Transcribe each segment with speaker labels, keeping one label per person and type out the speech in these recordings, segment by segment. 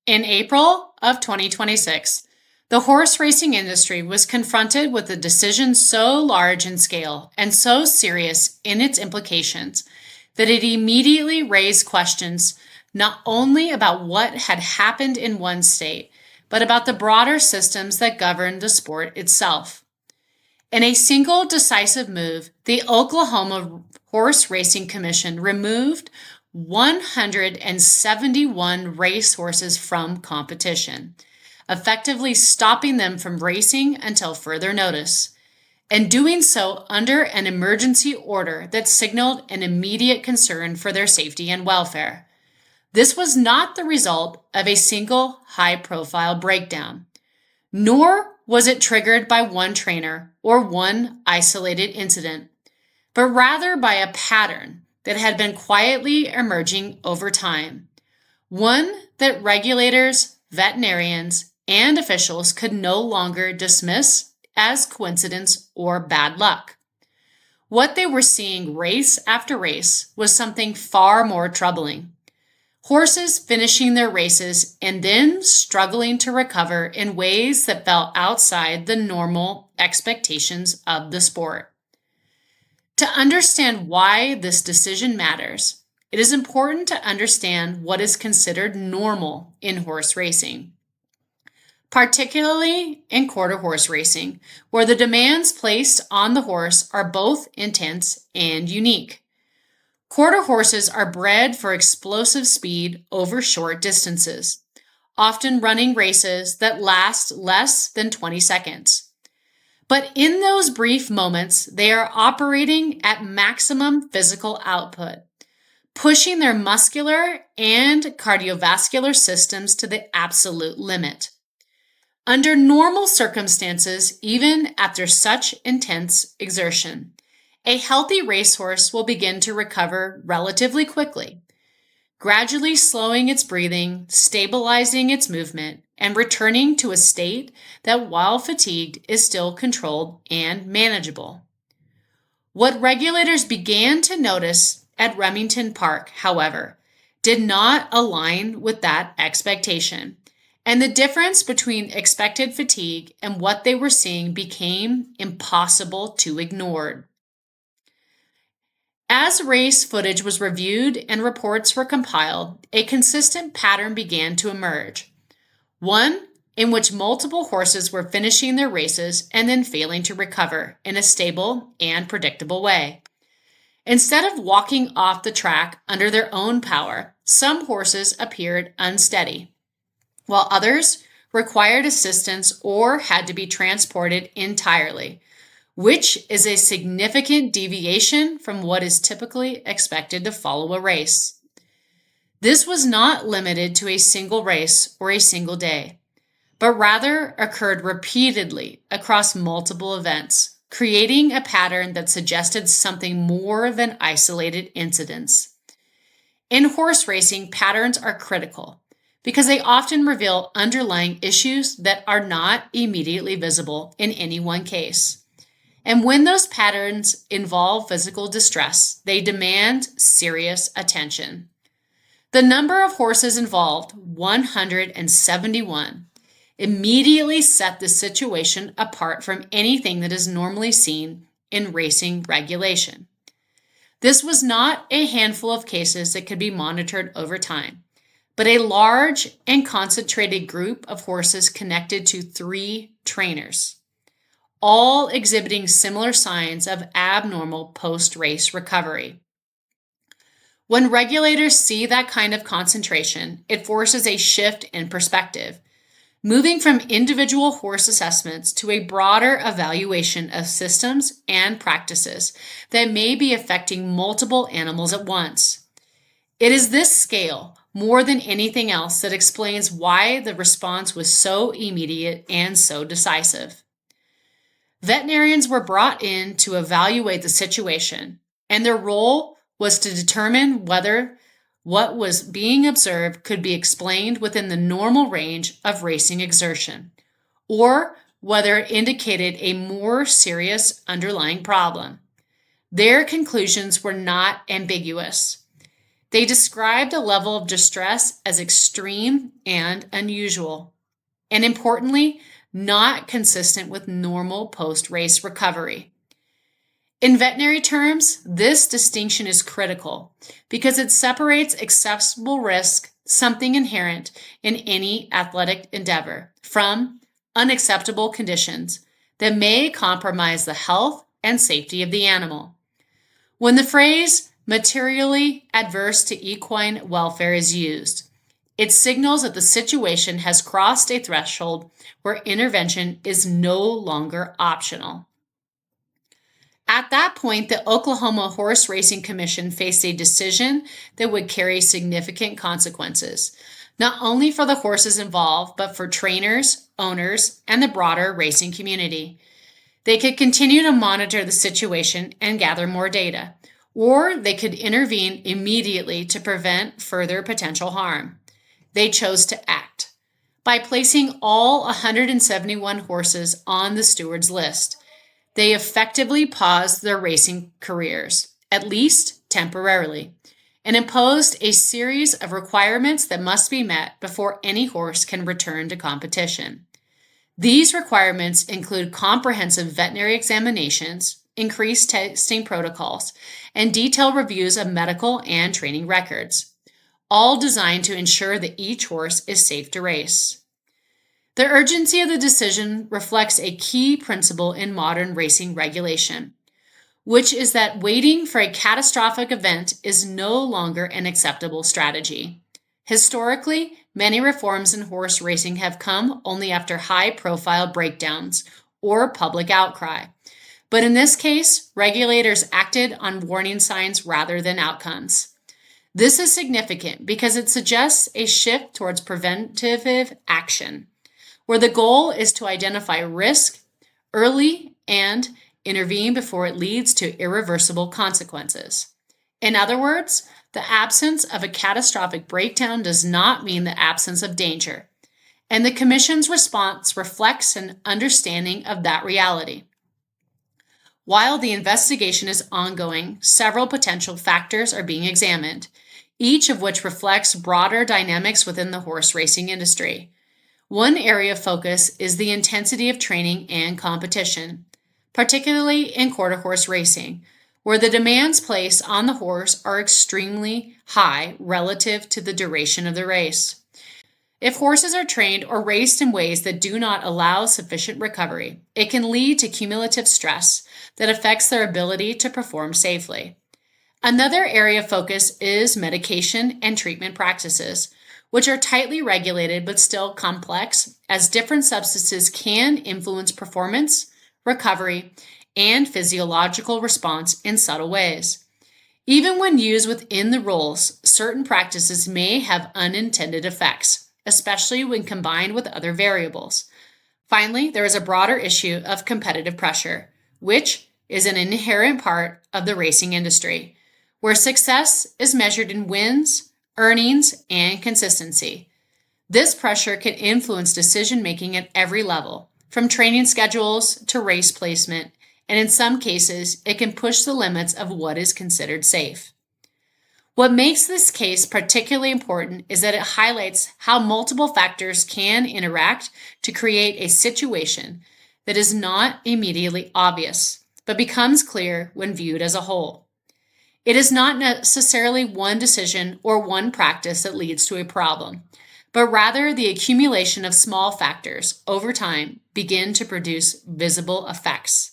Speaker 1: In April of 2026, the horse racing industry was confronted with a decision so large in scale and so serious in its implications that it immediately raised questions not only about what had happened in one state, but about the broader systems that govern the sport itself. In a single decisive move, the Oklahoma Horse Racing Commission removed 171 racehorses from competition, effectively stopping them from racing until further notice, and doing so under an emergency order that signaled an immediate concern for their safety and welfare. This was not the result of a single high-profile breakdown, nor was it triggered by one trainer or one isolated incident, but rather by a pattern that had been quietly emerging over time, one that regulators, veterinarians, and officials could no longer dismiss as coincidence or bad luck. What they were seeing race after race was something far more troubling. Horses finishing their races and then struggling to recover in ways that fell outside the normal expectations of the sport. To understand why this decision matters, it is important to understand what is considered normal in horse racing, particularly in quarter horse racing, where the demands placed on the horse are both intense and unique. Quarter horses are bred for explosive speed over short distances, often running races that last less than 20 seconds. But in those brief moments, they are operating at maximum physical output, pushing their muscular and cardiovascular systems to the absolute limit. Under normal circumstances, even after such intense exertion, a healthy racehorse will begin to recover relatively quickly, gradually slowing its breathing, stabilizing its movement, and returning to a state that, while fatigued, is still controlled and manageable. What regulators began to notice at Remington Park, however, did not align with that expectation, and the difference between expected fatigue and what they were seeing became impossible to ignore. As race footage was reviewed and reports were compiled, a consistent pattern began to emerge. One in which multiple horses were finishing their races and then failing to recover in a stable and predictable way. Instead of walking off the track under their own power, some horses appeared unsteady, while others required assistance or had to be transported entirely, which is a significant deviation from what is typically expected to follow a race. This was not limited to a single race or a single day, but rather occurred repeatedly across multiple events, creating a pattern that suggested something more than isolated incidents. In horse racing, patterns are critical because they often reveal underlying issues that are not immediately visible in any one case. And when those patterns involve physical distress, they demand serious attention. The number of horses involved, 171, immediately set the situation apart from anything that is normally seen in racing regulation. This was not a handful of cases that could be monitored over time, but a large and concentrated group of horses connected to 3 trainers, all exhibiting similar signs of abnormal post-race recovery. When regulators see that kind of concentration, it forces a shift in perspective, moving from individual horse assessments to a broader evaluation of systems and practices that may be affecting multiple animals at once. It is this scale, more than anything else, that explains why the response was so immediate and so decisive. Veterinarians were brought in to evaluate the situation, and their role was to determine whether what was being observed could be explained within the normal range of racing exertion, or whether it indicated a more serious underlying problem. Their conclusions were not ambiguous. They described a level of distress as extreme and unusual, and importantly, not consistent with normal post-race recovery. In veterinary terms, this distinction is critical because it separates acceptable risk, something inherent in any athletic endeavor, from unacceptable conditions that may compromise the health and safety of the animal. When the phrase materially adverse to equine welfare is used, it signals that the situation has crossed a threshold where intervention is no longer optional. At that point, the Oklahoma Horse Racing Commission faced a decision that would carry significant consequences, not only for the horses involved, but for trainers, owners, and the broader racing community. They could continue to monitor the situation and gather more data, or they could intervene immediately to prevent further potential harm. They chose to act by placing all 171 horses on the Steward's list. They effectively paused their racing careers, at least temporarily, and imposed a series of requirements that must be met before any horse can return to competition. These requirements include comprehensive veterinary examinations, increased testing protocols, and detailed reviews of medical and training records, all designed to ensure that each horse is safe to race. The urgency of the decision reflects a key principle in modern racing regulation, which is that waiting for a catastrophic event is no longer an acceptable strategy. Historically, many reforms in horse racing have come only after high-profile breakdowns or public outcry. But in this case, regulators acted on warning signs rather than outcomes. This is significant because it suggests a shift towards preventative action, where the goal is to identify risk early and intervene before it leads to irreversible consequences. In other words, the absence of a catastrophic breakdown does not mean the absence of danger, and the Commission's response reflects an understanding of that reality. While the investigation is ongoing, several potential factors are being examined, each of which reflects broader dynamics within the horse racing industry. One area of focus is the intensity of training and competition, particularly in quarter horse racing, where the demands placed on the horse are extremely high relative to the duration of the race. If horses are trained or raced in ways that do not allow sufficient recovery, it can lead to cumulative stress that affects their ability to perform safely. Another area of focus is medication and treatment practices, which are tightly regulated but still complex, as different substances can influence performance, recovery, and physiological response in subtle ways. Even when used within the rules, certain practices may have unintended effects, especially when combined with other variables. Finally, there is a broader issue of competitive pressure, which is an inherent part of the racing industry, where success is measured in wins, earnings, and consistency. This pressure can influence decision-making at every level, from training schedules to race placement, and in some cases, it can push the limits of what is considered safe. What makes this case particularly important is that it highlights how multiple factors can interact to create a situation that is not immediately obvious, but becomes clear when viewed as a whole. It is not necessarily one decision or one practice that leads to a problem, but rather the accumulation of small factors over time begin to produce visible effects.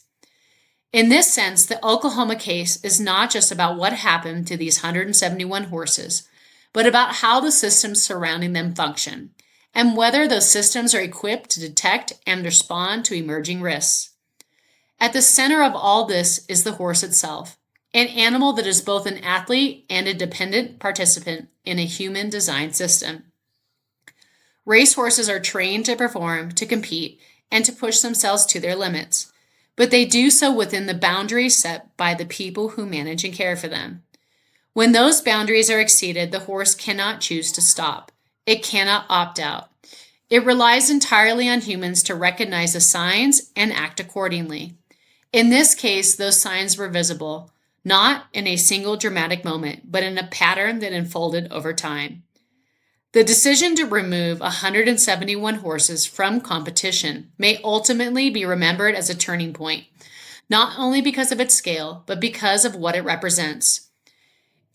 Speaker 1: In this sense, the Oklahoma case is not just about what happened to these 171 horses, but about how the systems surrounding them function, and whether those systems are equipped to detect and respond to emerging risks. At the center of all this is the horse itself, an animal that is both an athlete and a dependent participant in a human-designed system. Racehorses are trained to perform, to compete, and to push themselves to their limits, but they do so within the boundaries set by the people who manage and care for them. When those boundaries are exceeded, the horse cannot choose to stop. It cannot opt out. It relies entirely on humans to recognize the signs and act accordingly. In this case, those signs were visible, not in a single dramatic moment, but in a pattern that unfolded over time. The decision to remove 171 horses from competition may ultimately be remembered as a turning point, not only because of its scale, but because of what it represents.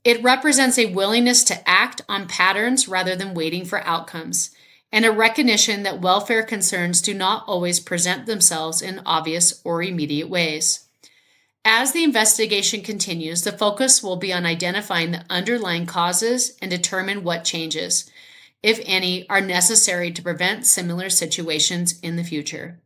Speaker 1: It represents a willingness to act on patterns rather than waiting for outcomes, and a recognition that welfare concerns do not always present themselves in obvious or immediate ways. As the investigation continues, the focus will be on identifying the underlying causes and determine what changes, if any, are necessary to prevent similar situations in the future.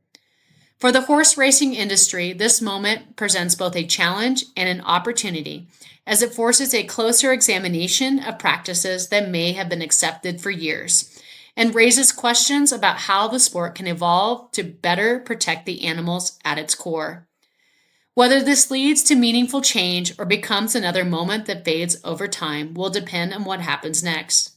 Speaker 1: For the horse racing industry, this moment presents both a challenge and an opportunity, as it forces a closer examination of practices that may have been accepted for years, and raises questions about how the sport can evolve to better protect the animals at its core. Whether this leads to meaningful change or becomes another moment that fades over time will depend on what happens next.